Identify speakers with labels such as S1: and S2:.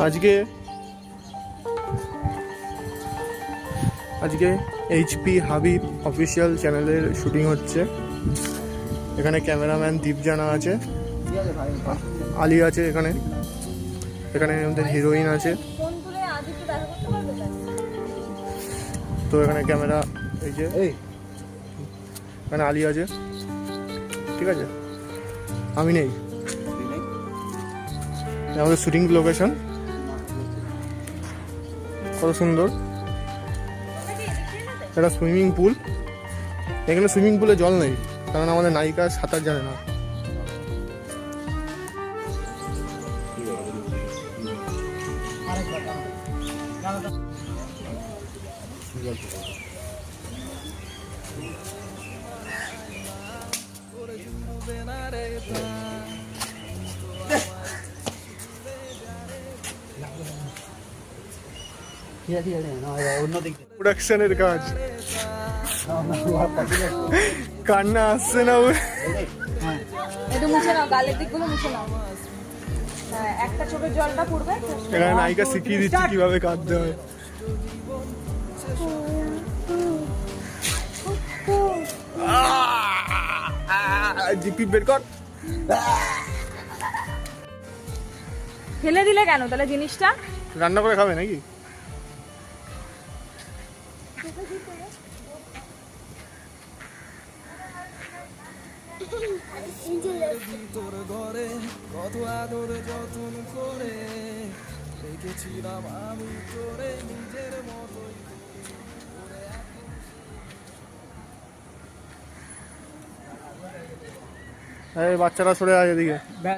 S1: আজকে HP Habib official চ্যানেলের shooting হচ্ছে। এখানে ক্যামেরাম্যান দীপজানা আছে, আলী আছে, এখানে আমাদের হিরোইন আছে। তো এখানে ক্যামেরা, এই যে এখানে আলী আছে, ঠিক আছে, আমি নেই। আমাদের শুটিং লোকেশন কত সুন্দর, একটা সুইমিং পুল। এখানে সুইমিং পুলে জল নেই, কারণ আমাদের নায়িকা সাঁতার জানে না। প্রোডাকশনের কাজ, কান্না আসছে না ওর।
S2: একটু মুছে নাও, গালের দিকগুলো মুছে নাও। হ্যাঁ, একটা চোখের জলটা পড়বে।
S1: এখানে নায়িকা শিখিয়ে দিচ্ছে কিভাবে কাঁদতে হয়। জিপি বের কর।
S2: ফেলে দিলে কেন তাহলে জিনিসটা?
S1: রান্না করে খাবে নাকি? এই বাচ্চারা সরে আয় এদিকে।